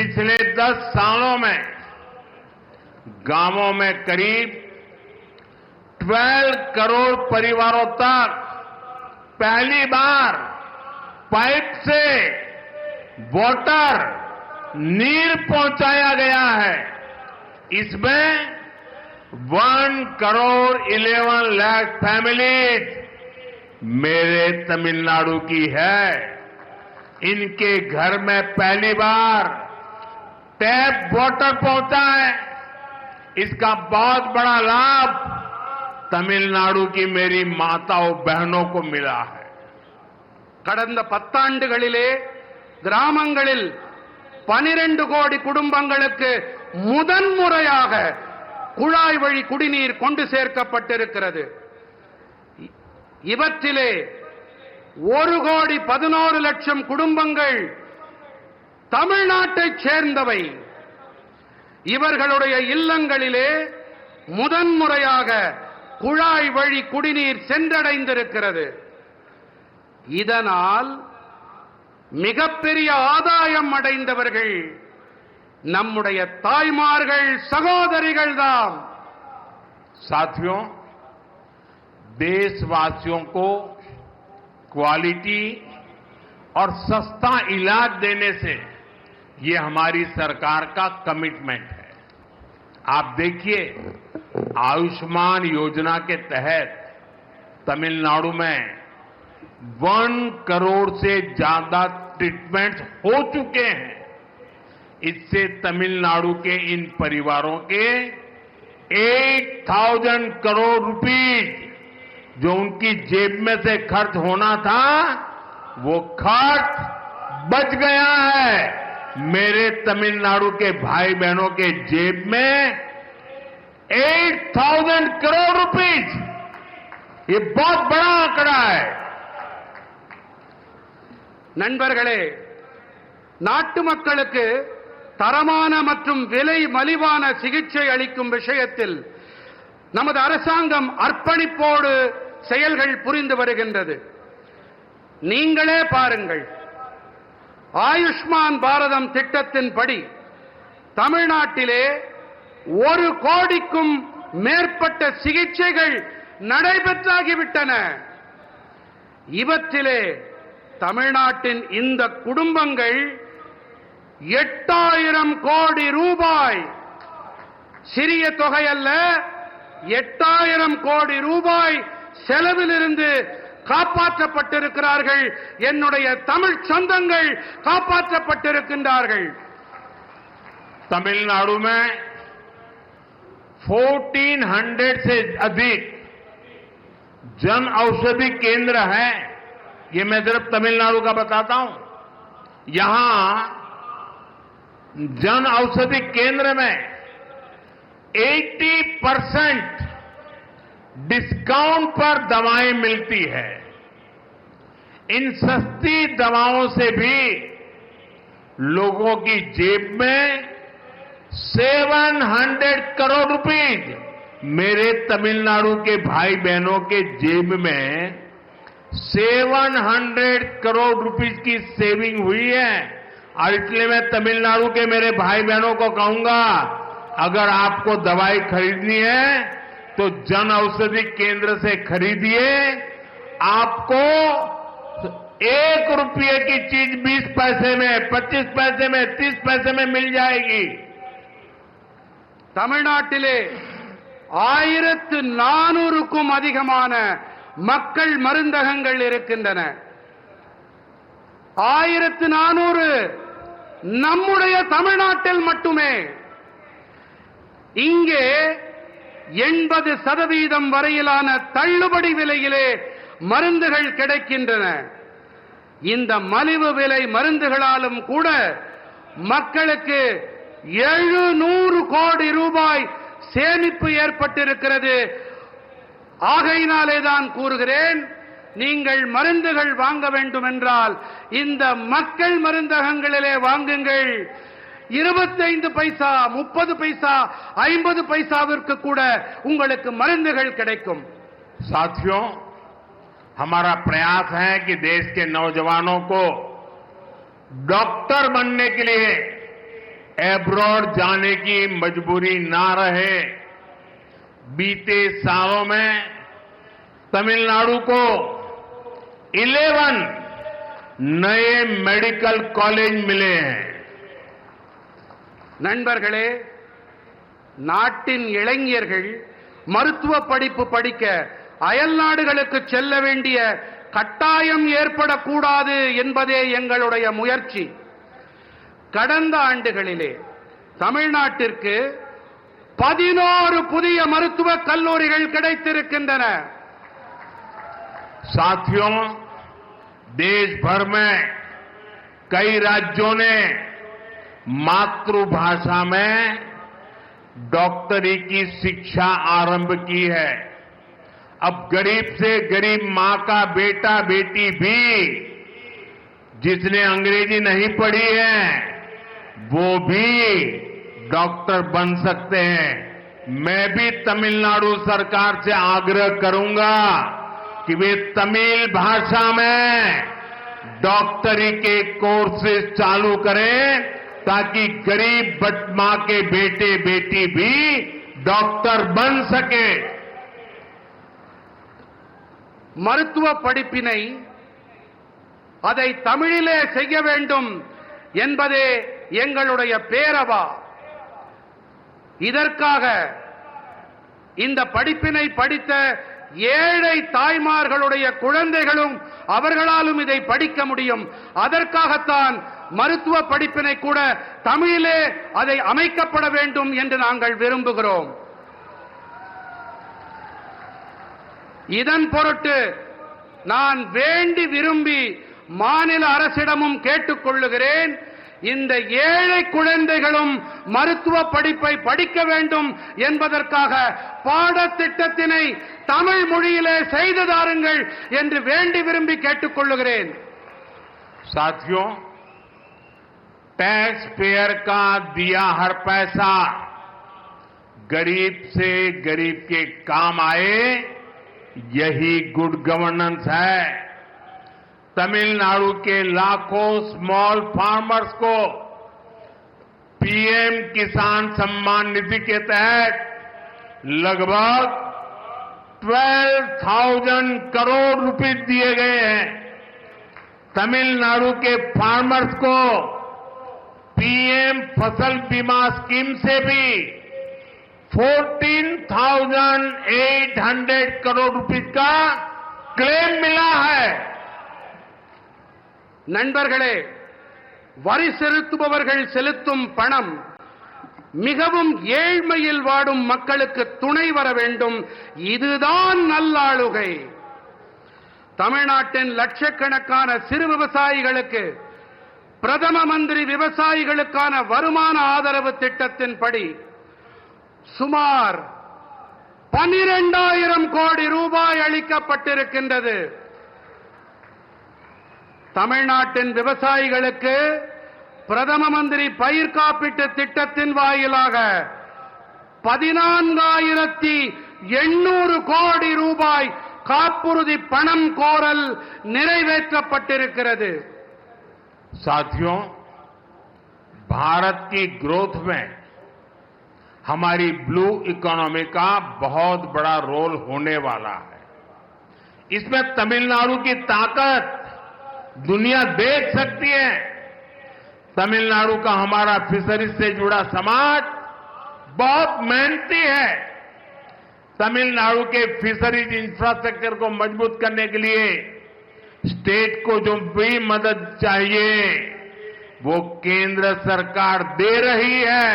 पिछले 10 सालों में गांवों में करीब 12 करोड़ परिवारों तक पहली बार पाइप से वाटर नीर पहुंचाया गया है। इसमें 1 करोड़ 11 लाख फैमिलीज मेरे तमिलनाडु की है। इनके घर में पहली बार टैप वाटर पहुंचा है। इसका बहुत बड़ा लाभ तमिलनाडु की मेरी माताओं बहनों को मिला है। கடந்த 10 ஆண்டுகளிலே கிராமங்களில் 12 கோடி குடும்பங்களுக்கு முதன்முறையாக குழாய் வழி குடிநீர் கொண்டு சேர்க்கப்பட்டிருக்கிறது. இவற்றிலே 1 கோடி 11 லட்சம் குடும்பங்கள் தமிழ்நாட்டைச் சேர்ந்தவை. இவர்களுடைய இல்லங்களிலே முதன்முறையாக குழாய் வழி குடிநீர் சென்றடைந்திருக்கிறது. இதனால் மிகப்பெரிய ஆதாயம் அடைந்தவர்கள் நம்முடைய தாய்மார்கள் சகோதரிகள் தான். साथियों, देशवासियों को क्वालिटी और सस्ता इलाज देने से ये हमारी सरकार का कमिटमेंट है। आप देखिए, आयुष्मान योजना के तहत तमिलनाडु में 1 करोड़ से ज्यादा ट्रीटमेंट हो चुके हैं। इससे तमिलनाडु के इन परिवारों के 1000 करोड़ रुपीज जो उनकी जेब में से खर्च होना था, वो खर्च बच गया है। मेरे तमिलनाडु के भाई बहनों के जेब में 8000 करोड़ रुपीज, ये बहुत बड़ा आंकड़ा है। நண்பர்களே, நாட்டு மக்களுக்கு தரமான மற்றும் விலை மலிவான சிகிச்சை அளிக்கும் விஷயத்தில் நமது அரசாங்கம் அர்ப்பணிப்போடு செயல்கள் புரிந்து வருகின்றது. நீங்களே பாருங்கள், ஆயுஷ்மான் பாரதம் திட்டத்தின்படி தமிழ்நாட்டிலே 1 கோடிக்கும் மேற்பட்ட சிகிச்சைகள் நடைபெற்றாகிவிட்டன. இவற்றிலே தமிழ்நாட்டின் இந்த குடும்பங்கள் 8000 கோடி ரூபாய், சிறிய தொகை அல்ல, 8000 கோடி ரூபாய் செலவிலிருந்து காப்பாற்றப்பட்டிருக்கிறார்கள். என்னுடைய தமிழ் சொந்தங்கள் காப்பாற்றப்பட்டிருக்கின்றார்கள். तमिलनाडु में 1400 से अधिक जन औषधि केंद्र हैं। ये मैं सिर्फ तमिलनाडु का बताता हूं। यहां जन औषधि केंद्र में 80% डिस्काउंट पर दवाएं मिलती है। इन सस्ती दवाओं से भी लोगों की जेब में 700 करोड़ रुपीज, मेरे तमिलनाडु के भाई बहनों के जेब में 700 करोड़ रुपीज की सेविंग हुई है। और इसलिए मैं तमिलनाडु के मेरे भाई बहनों को कहूंगा, अगर आपको दवाई खरीदनी है तो जन औषधि केंद्र से खरीदिए। आपको 1 रुपये की चीज 20 पैसे में, 25 पैसे में, 30 पैसे में मिल जाएगी। தமிழ்நாட்டிலே 1400க்கும் அதிகமான மக்கள் மருந்தகங்கள் இருக்கின்றன. 1400 நம்முடைய தமிழ்நாட்டில் மட்டுமே. இங்கே 80% வரையிலான தள்ளுபடி விலையிலே மருந்துகள் கிடைக்கின்றன. இந்த மலிவு விலை மருந்துகளாலும் கூட மக்களுக்கு 700 கோடி ரூபாய் சேமிப்பு ஏற்பட்டிருக்கிறது. ஆகையினாலே தான் கூறுகிறேன், நீங்கள் மருந்துகள் வாங்க வேண்டும் என்றால் இந்த மக்கள் மருந்தகங்களிலே வாங்குங்கள். 25 பைசா, 30 பைசா, 50 பைசாவிற்கு கூட உங்களுக்கு மருந்துகள் கிடைக்கும். साथियों, हमारा प्रयास है कि देश के नौजवानों को डॉक्टर बनने के लिए एब्रॉड जाने की मजबूरी ना रहे। बीते सालों में तमिलनाडु को 11 नए मेडिकल कॉलेज मिले हैं। நண்பர்களே, நாட்டின் இளைஞர்கள் மருத்துவ படிப்பு படிக்க அயல் நாடுகளுக்கு செல்ல வேண்டிய கட்டாயம் ஏற்படக்கூடாது என்பதே எங்களுடைய முயற்சி. கடந்த ஆண்டுகளிலே தமிழ்நாட்டிற்கு 11 புதிய மருத்துவக் கல்லூரிகள் கிடைத்திருக்கின்றன. साथियों, देश भर में कई राज्यों ने मातृभाषा में डॉक्टरी की शिक्षा आरंभ की है। अब गरीब से गरीब मां का बेटा बेटी भी जिसने अंग्रेजी नहीं पढ़ी है वो भी डॉक्टर बन सकते हैं। मैं भी तमिलनाडु सरकार से आग्रह करूंगा कि वे तमिल भाषा में डॉक्टरी के कोर्सेज चालू करें ताकि गरीब मां के बेटे बेटी भी डॉक्टर बन सके। மருத்துவ படிப்பினை அதை தமிழிலே செய்ய வேண்டும் என்பதே எங்களுடைய பேரவா. இதற்காக இந்த படிப்பினை படித்த ஏழை தாய்மார்களுடைய குழந்தைகளும் அவர்களாலும் இதை படிக்க முடியும். அதற்காகத்தான் மருத்துவ படிப்பினை கூட தமிழிலே அதை அமைக்கப்பட வேண்டும் என்று நாங்கள் விரும்புகிறோம். இதன் பொருட்டு நான் வேண்டி விரும்பி மாநில அரசிடமும் கேட்டுக்கொள்ளுகிறேன், இந்த ஏழை குழந்தைகளும் மருத்துவ படிப்பை படிக்க வேண்டும் என்பதற்காக பாடத்திட்டத்தினை தமிழ் மொழியிலே செய்து தாருங்கள் என்று வேண்டி விரும்பி கேட்டுக்கொள்ளுகிறேன். साथियों, टैक्स पेयर का दिया हर पैसा गरीब से गरीब के काम आए, यही गुड गवर्नेंस है। तमिलनाडु के लाखों स्मॉल फार्मर्स को पीएम किसान सम्मान निधि के तहत लगभग 12,000 करोड़ रुपए दिए गए हैं। तमिलनाडु के फार्मर्स को पीएम फसल बीमा स्कीम से भी 14,800 करोड़ रुपए का क्लेम मिला है। நண்பர்களே, வரி செலுத்துபவர்கள் செலுத்தும் பணம் மிகவும் ஏழ்மையில் வாடும் மக்களுக்கு துணை வர வேண்டும். இதுதான் நல்லாளுகை. தமிழ்நாட்டின் லட்சக்கணக்கான சிறு விவசாயிகளுக்கு பிரதம மந்திரி விவசாயிகளுக்கான வருமான ஆதரவு திட்டத்தின்படி சுமார் 12,000 கோடி ரூபாய் அளிக்கப்பட்டிருக்கின்றது. தமிழ்நாட்டின் விவசாயிகளுக்கு பிரதம மந்திரி பயிர் காப்பீட்டு திட்டத்தின் வாயிலாக 14,800 கோடி ரூபாய் காப்புறுதி பணம் கோரல் நிறைவேற்றப்பட்டிருக்கிறது. साथियों, भारत की ग्रोथ में हमारी ब्लू इकोनॉमी का बहुत बड़ा रोल होने वाला है। इसमें तमिलनाडु की ताकत दुनिया देख सकती है। तमिलनाडु का हमारा फिशरीज से जुड़ा समाज बहुत मेहनती है। तमिलनाडु के फिशरीज इंफ्रास्ट्रक्चर को मजबूत करने के लिए स्टेट को जो भी मदद चाहिए वो केंद्र सरकार दे रही है।